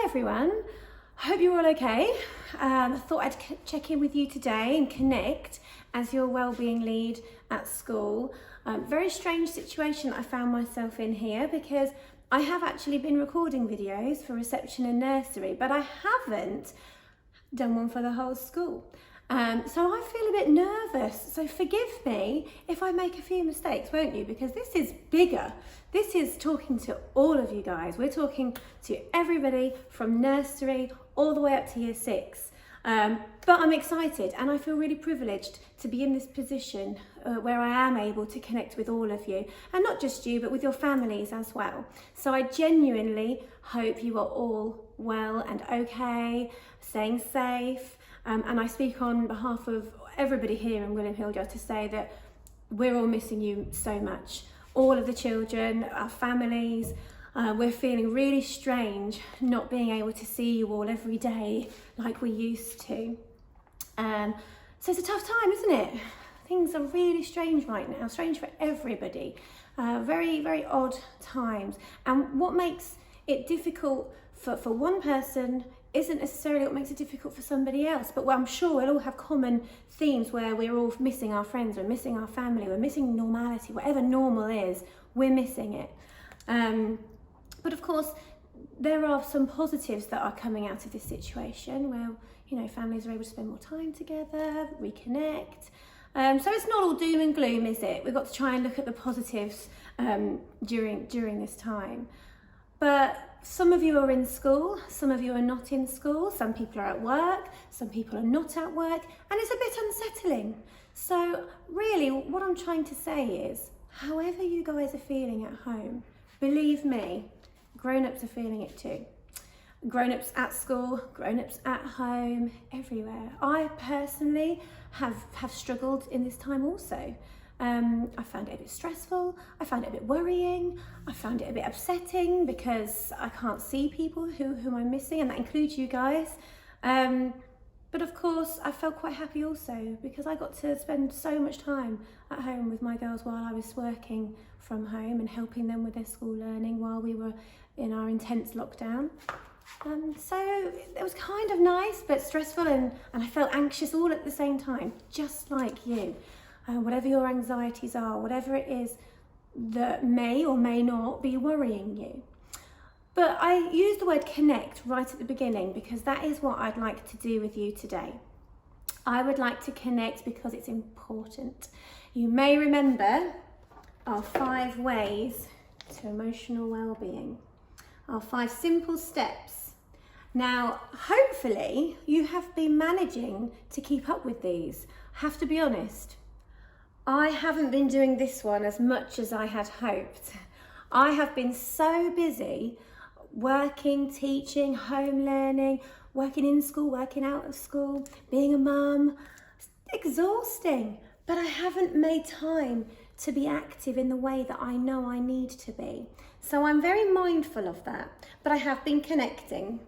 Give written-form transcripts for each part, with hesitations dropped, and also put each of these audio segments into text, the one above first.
everyone, hope you're all okay. I thought I'd check in with you today and connect as your wellbeing lead at school. Very strange situation I found myself in here because I have actually been recording videos for reception and nursery, but I haven't done one for the whole school. So I feel a bit nervous, so forgive me if I make a few mistakes, won't you? Because this is bigger. This is talking to all of you guys. We're talking to everybody from nursery all the way up to year 6. But I'm excited and I feel really privileged to be in this position where I am able to connect with all of you, and not just you, but with your families as well. So I genuinely hope you are all well and okay, staying safe. And I speak on behalf of everybody here in William Hill just to say that we're all missing you so much. All of the children, our families, we're feeling really strange not being able to see you all every day like we used to. So it's a tough time, isn't it? Things are really strange right now, strange for everybody. Very, very odd times. And what makes it difficult for one person isn't necessarily what makes it difficult for somebody else, but I'm sure we'll all have common themes where we're all missing our friends, we're missing our family, we're missing normality, whatever normal is, we're missing it. But of course, there are some positives that are coming out of this situation where, you know, families are able to spend more time together, reconnect. So it's not all doom and gloom, is it? We've got to try and look at the positives during this time. But some of you are in school, some of you are not in school, some people are at work, some people are not at work, and it's a bit unsettling. So really what I'm trying to say is, however you guys are feeling at home, believe me, grown-ups are feeling it too. Grown-ups at school, grown-ups at home, everywhere. I personally have struggled in this time also. I found it a bit stressful, I found it a bit worrying, I found it a bit upsetting because I can't see people whom I'm missing, and that includes you guys. But of course, I felt quite happy also because I got to spend so much time at home with my girls while I was working from home and helping them with their school learning while we were in our intense lockdown. So it was kind of nice but stressful, and I felt anxious all at the same time, just like you. Whatever your anxieties are, whatever it is that may or may not be worrying you. But I use the word connect right at the beginning because that is what I'd like to do with you today. I would like to connect because it's important. You may remember our 5 ways to emotional well-being, our 5 simple steps. Now, hopefully you have been managing to keep up with these. I have to be honest. I haven't been doing this one as much as I had hoped. I have been so busy working, teaching, home learning, working in school, working out of school, being a mum. It's exhausting, but I haven't made time to be active in the way that I know I need to be. So I'm very mindful of that, but I have been connecting.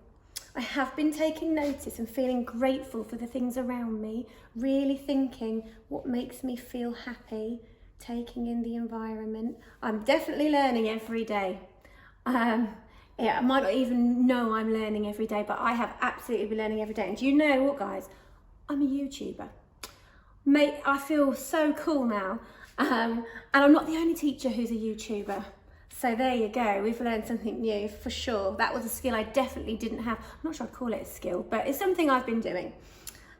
I have been taking notice and feeling grateful for the things around me, really thinking what makes me feel happy, taking in the environment. I'm definitely learning every day. I might not even know I'm learning every day, but I have absolutely been learning every day. And do you know what, guys? I'm a YouTuber. Mate, I feel so cool now. And I'm not the only teacher who's a YouTuber. So there you go, we've learned something new for sure. That was a skill I definitely didn't have. I'm not sure I'd call it a skill, but it's something I've been doing.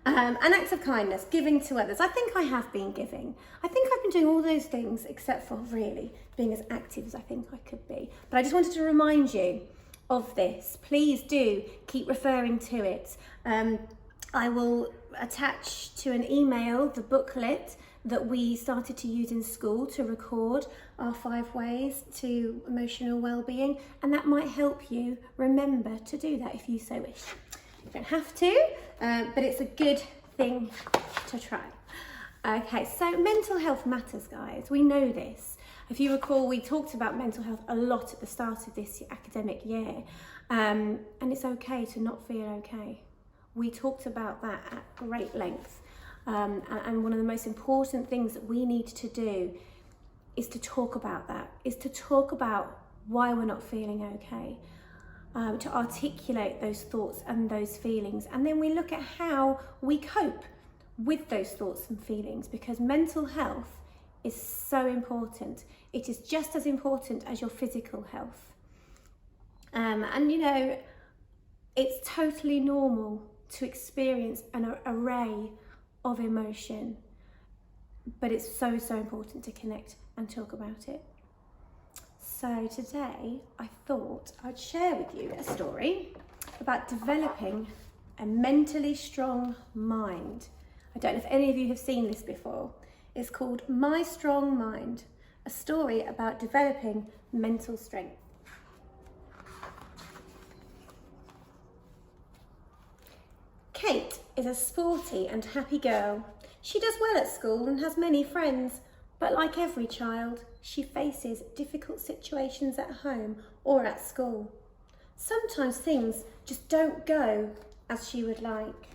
And acts of kindness, giving to others. I think I have been giving. I think I've been doing all those things except for really being as active as I think I could be. But I just wanted to remind you of this. Please do keep referring to it. I will attach to an email the booklet that we started to use in school to record our 5 ways to emotional well-being, and that might help you remember to do that if you so wish. You don't have to, but it's a good thing to try. Okay, so mental health matters, guys. We know this. If you recall, we talked about mental health a lot at the start of this academic year, and it's okay to not feel okay. We talked about that at great length. And one of the most important things that we need to do is to talk about that, is to talk about why we're not feeling okay. to articulate those thoughts and those feelings. And then we look at how we cope with those thoughts and feelings, because mental health is so important. It is just as important as your physical health. And you know, it's totally normal to experience an array of emotion, but it's so important to connect and talk about it. So today I thought I'd share with you a story about developing a mentally strong mind. I don't know if any of you have seen this before. It's called My Strong Mind, a story about developing mental strength. Kate is a sporty and happy girl. She does well at school and has many friends, but like every child, she faces difficult situations at home or at school. Sometimes things just don't go as she would like.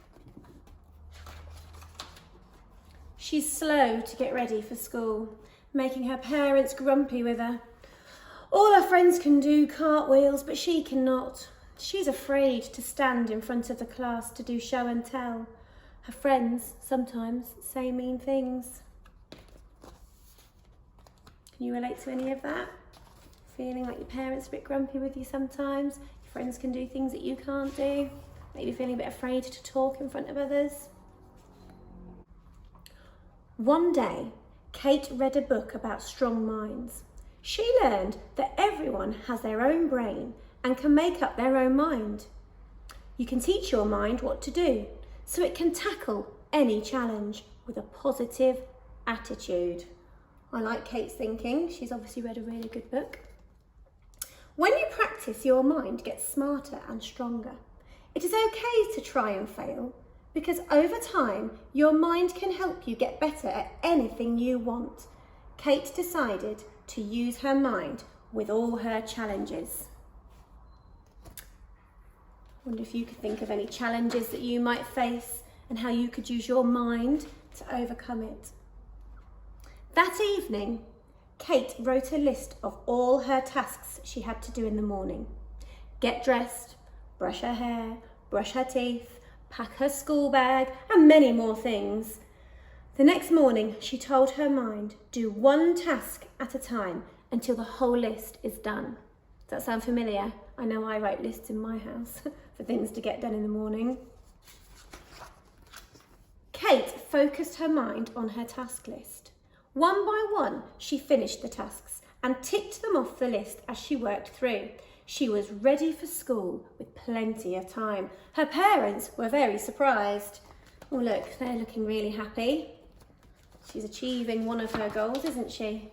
She's slow to get ready for school, making her parents grumpy with her. All her friends can do cartwheels, but she cannot. She's afraid to stand in front of the class to do show and tell. Her friends sometimes say mean things. Can you relate to any of that? Feeling like your parents are a bit grumpy with you sometimes? Your friends can do things that you can't do? Maybe feeling a bit afraid to talk in front of others? One day, Kate read a book about strong minds. She learned that everyone has their own brain and can make up their own mind. You can teach your mind what to do, so it can tackle any challenge with a positive attitude. I like Kate's thinking. She's obviously read a really good book. When you practice, your mind gets smarter and stronger. It is okay to try and fail, because over time, your mind can help you get better at anything you want. Kate decided to use her mind with all her challenges. I wonder if you could think of any challenges that you might face and how you could use your mind to overcome it. That evening, Kate wrote a list of all her tasks she had to do in the morning. Get dressed, brush her hair, brush her teeth, pack her school bag, and many more things. The next morning, she told her mind, do one task at a time until the whole list is done. Does that sound familiar? I know I write lists in my house for things to get done in the morning. Kate focused her mind on her task list. One by one, she finished the tasks and ticked them off the list as she worked through. She was ready for school with plenty of time. Her parents were very surprised. Oh look, they're looking really happy. She's achieving one of her goals, isn't she?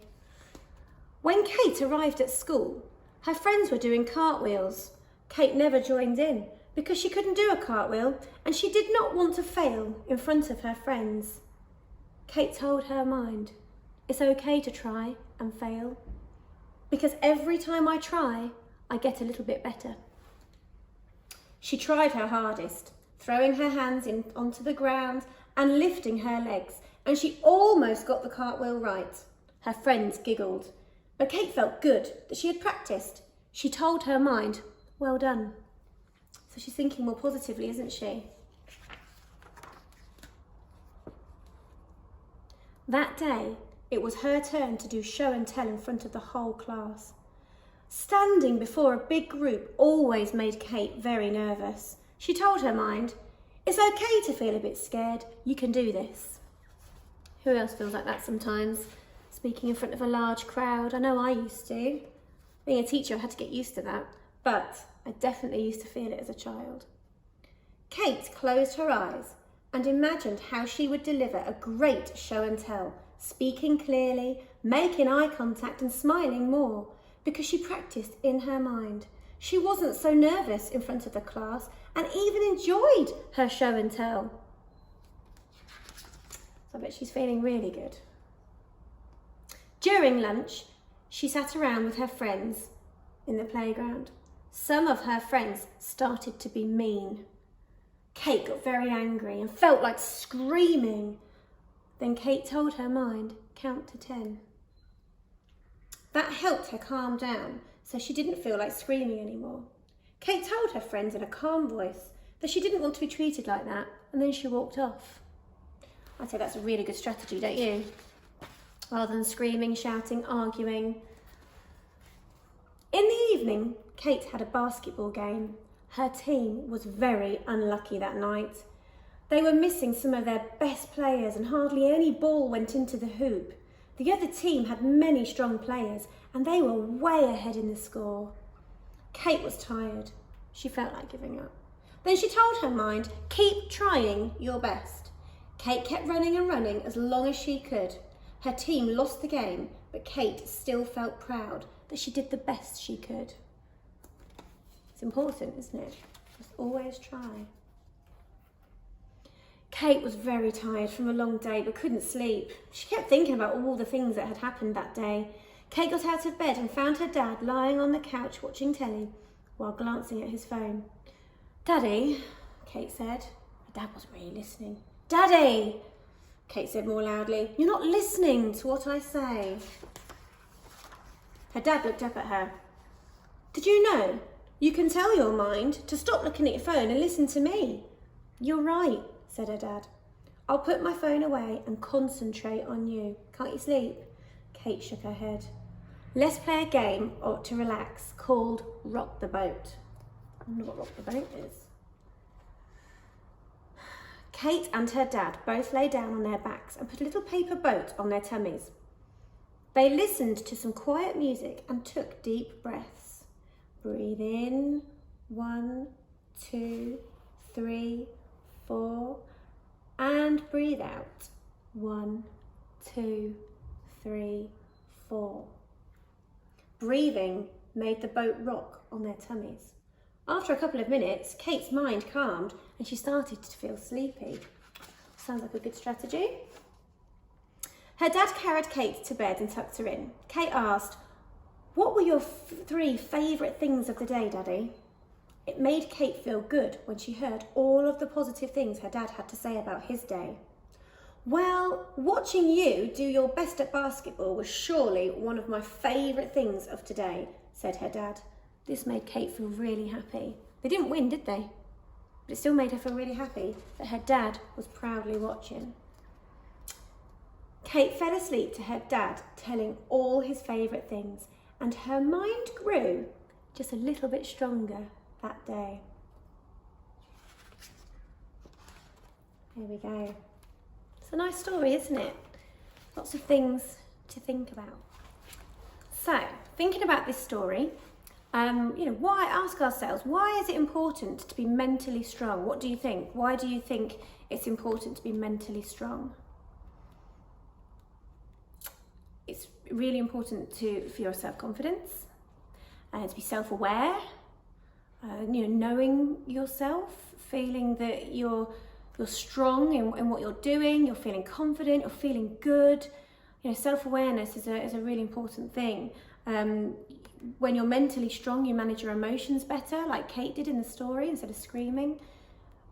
When Kate arrived at school, her friends were doing cartwheels. Kate never joined in because she couldn't do a cartwheel and she did not want to fail in front of her friends. Kate told her mind, it's okay to try and fail, because every time I try, I get a little bit better. She tried her hardest, throwing her hands onto the ground and lifting her legs, and she almost got the cartwheel right. Her friends giggled, but Kate felt good that she had practiced. She told her mind, well done. So she's thinking more positively, isn't she? That day, it was her turn to do show and tell in front of the whole class. Standing before a big group always made Kate very nervous. She told her mind, it's okay to feel a bit scared, you can do this. Who else feels like that sometimes? Speaking in front of a large crowd, I know I used to. Being a teacher, I had to get used to that, but I definitely used to feel it as a child. Kate closed her eyes and imagined how she would deliver a great show and tell, speaking clearly, making eye contact and smiling more, because she practiced in her mind. She wasn't so nervous in front of the class and even enjoyed her show and tell. So I bet she's feeling really good. During lunch, she sat around with her friends in the playground. Some of her friends started to be mean. Kate got very angry and felt like screaming. Then Kate told her mind, count to 10. That helped her calm down, so she didn't feel like screaming anymore. Kate told her friends in a calm voice that she didn't want to be treated like that, and then she walked off. I'd say that's a really good strategy, don't you? Rather than screaming, shouting, arguing. In the evening, Kate had a basketball game. Her team was very unlucky that night. They were missing some of their best players and hardly any ball went into the hoop. The other team had many strong players and they were way ahead in the score. Kate was tired. She felt like giving up. Then she told her mind, keep trying your best. Kate kept running and running as long as she could. Her team lost the game, but Kate still felt proud that she did the best she could. It's important, isn't it? Just always try. Kate was very tired from a long day but couldn't sleep. She kept thinking about all the things that had happened that day. Kate got out of bed and found her dad lying on the couch watching telly while glancing at his phone. "Daddy," Kate said. Her dad wasn't really listening. "Daddy," Kate said more loudly. "You're not listening to what I say." Her dad looked up at her. "Did you know you can tell your mind to stop looking at your phone and listen to me?" "You're right," said her dad. "I'll put my phone away and concentrate on you. Can't you sleep?" Kate shook her head. "Let's play a game to relax called Rock the Boat." I wonder what Rock the Boat is. Kate and her dad both lay down on their backs and put a little paper boat on their tummies. They listened to some quiet music and took deep breaths. Breathe in, 1, 2, 3, 4, and breathe out, 1, 2, 3, 4. Breathing made the boat rock on their tummies. After a couple of minutes, Kate's mind calmed and she started to feel sleepy. Sounds like a good strategy. Her dad carried Kate to bed and tucked her in. Kate asked, "What were your 3 favourite things of the day, Daddy?" It made Kate feel good when she heard all of the positive things her dad had to say about his day. "Well, watching you do your best at basketball was surely one of my favourite things of today," said her dad. This made Kate feel really happy. They didn't win, did they? But it still made her feel really happy that her dad was proudly watching. Kate fell asleep to her dad telling all his favourite things, and her mind grew just a little bit stronger that day. There we go. It's a nice story, isn't it? Lots of things to think about. So, thinking about this story, why ask ourselves, why is it important to be mentally strong? What do you think? Why do you think it's important to be mentally strong? It's really important for your self-confidence, to be self-aware, knowing yourself, feeling that you're strong in what you're doing, you're feeling confident, you're feeling good. Self-awareness is a really important thing. When you're mentally strong, you manage your emotions better, like Kate did in the story. Instead of screaming,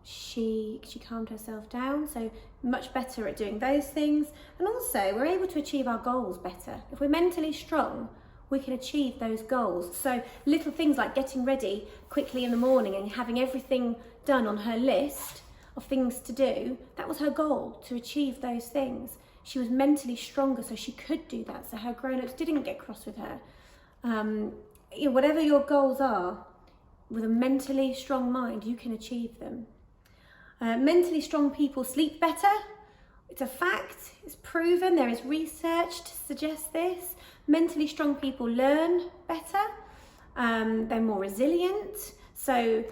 she calmed herself down, so much better at doing those things. And also, we're able to achieve our goals better. If we're mentally strong, we can achieve those goals. So little things like getting ready quickly in the morning and having everything done on her list of things to do, that was her goal, to achieve those things. She was mentally stronger, so she could do that, so her grown-ups didn't get cross with her. Whatever your goals are, with a mentally strong mind, you can achieve them. Mentally strong people sleep better. It's a fact, it's proven, there is research to suggest this. Mentally strong people learn better, they're more resilient. So,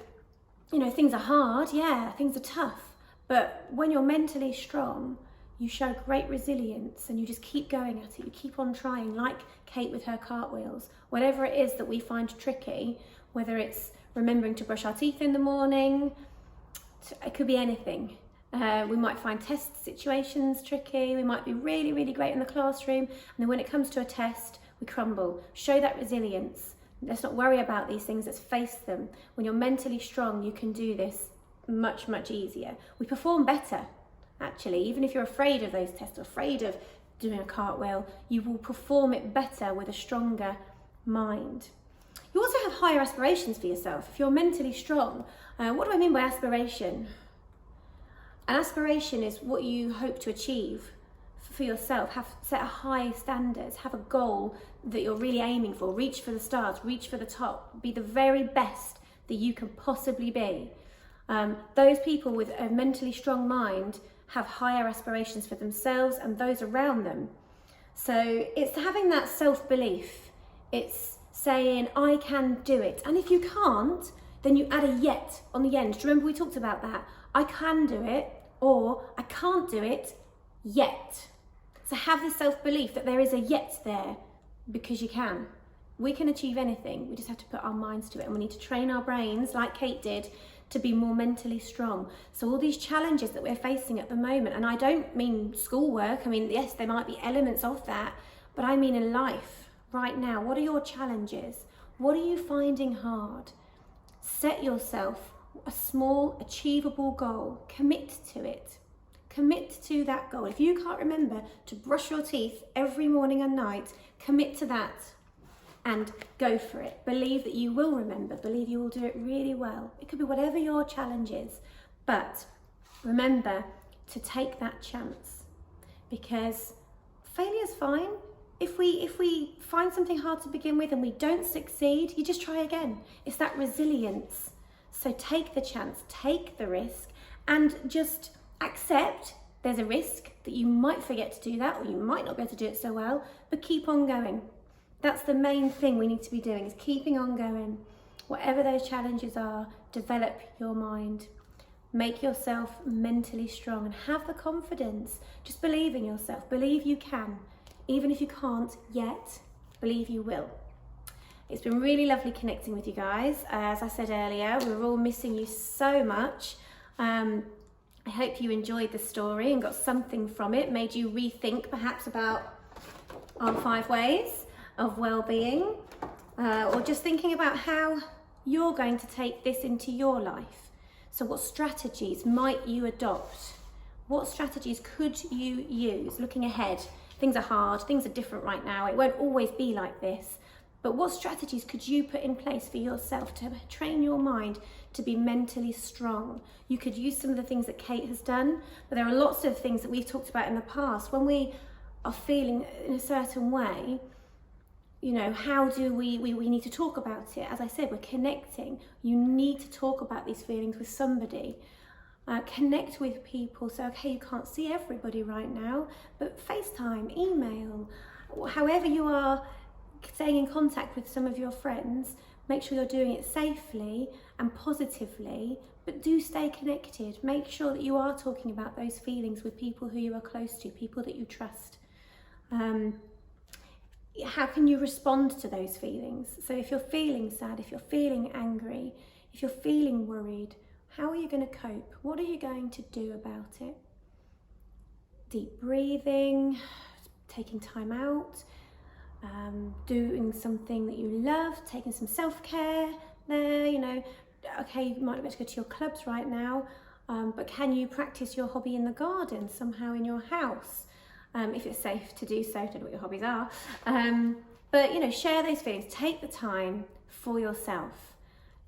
things are hard, things are tough, but when you're mentally strong, you show great resilience and you just keep going at it. You keep on trying, like Kate with her cartwheels. Whatever it is that we find tricky, whether it's remembering to brush our teeth in the morning, it could be anything. We might find test situations tricky. We might be really, really great in the classroom. And then when it comes to a test, we crumble. Show that resilience. Let's not worry about these things, let's face them. When you're mentally strong, you can do this much, much easier. We perform better. Actually, even if you're afraid of those tests or afraid of doing a cartwheel, you will perform it better with a stronger mind. You also have higher aspirations for yourself. If you're mentally strong, what do I mean by aspiration? An aspiration is what you hope to achieve for yourself. Set a high standards, have a goal that you're really aiming for. Reach for the stars, reach for the top, be the very best that you can possibly be. Those people with a mentally strong mind have higher aspirations for themselves and those around them. So it's having that self-belief. It's saying, I can do it. And if you can't, then you add a yet on the end. Do you remember we talked about that? I can do it, or I can't do it yet. So have the self-belief that there is a yet there, because you can. We can achieve anything. We just have to put our minds to it, and we need to train our brains, like Kate did, to be more mentally strong. So all these challenges that we're facing at the moment, and I don't mean schoolwork, I mean, yes, there might be elements of that, but I mean in life right now. What are your challenges? What are you finding hard? Set yourself a small, achievable goal. Commit to it. Commit to that goal. If you can't remember to brush your teeth every morning and night, commit to that and go for it. Believe that you will remember. Believe you will do it really well. It could be whatever your challenge is, but remember to take that chance, because failure's fine. If we find something hard to begin with and we don't succeed, you just try again. It's that resilience. So take the chance, take the risk, and just accept there's a risk that you might forget to do that, or you might not be able to do it so well, but keep on going. That's the main thing we need to be doing, is keeping on going. Whatever those challenges are, develop your mind. Make yourself mentally strong and have the confidence. Just believe in yourself. Believe you can. Even if you can't yet, believe you will. It's been really lovely connecting with you guys. As I said earlier, we were all missing you so much. I hope you enjoyed the story and got something from it, made you rethink perhaps about our 5 ways of well-being, or just thinking about how you're going to take this into your life. So what strategies might you adopt? What strategies could you use looking ahead? Things are hard, things are different right now. It won't always be like this. But what strategies could you put in place for yourself to train your mind to be mentally strong? You could use some of the things that Kate has done, but there are lots of things that we've talked about in the past. When we are feeling in a certain way, you know, how do we need to talk about it? As I said, we're connecting. You need to talk about these feelings with somebody. Connect with people. So, okay, you can't see everybody right now, but FaceTime, email, however you are staying in contact with some of your friends, make sure you're doing it safely and positively, but do stay connected. Make sure that you are talking about those feelings with people who you are close to, people that you trust. How can you respond to those feelings? So if you're feeling sad, if you're feeling angry, if you're feeling worried, how are you going to cope? What are you going to do about it? Deep breathing, taking time out, doing something that you love, taking some self-care there, you know. Okay, you might not be able to go to your clubs right now, but can you practice your hobby in the garden somehow in your house? If it's safe to do so. Don't know what your hobbies are. But, you know, share those feelings. Take the time for yourself.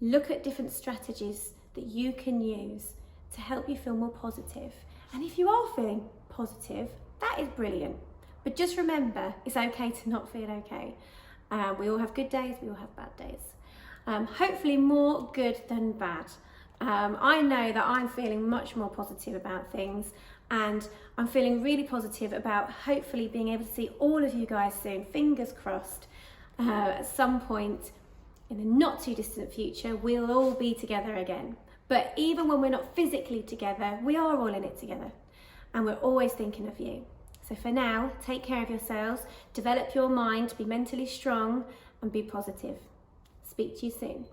Look at different strategies that you can use to help you feel more positive. And if you are feeling positive, that is brilliant. But just remember, it's okay to not feel okay. We all have good days, we all have bad days. Hopefully more good than bad. I know that I'm feeling much more positive about things, and I'm feeling really positive about hopefully being able to see all of you guys soon, fingers crossed. At some point in the not too distant future, we'll all be together again. But even when we're not physically together, we are all in it together, and we're always thinking of you. So for now, take care of yourselves, develop your mind, be mentally strong, and be positive. Speak to you soon.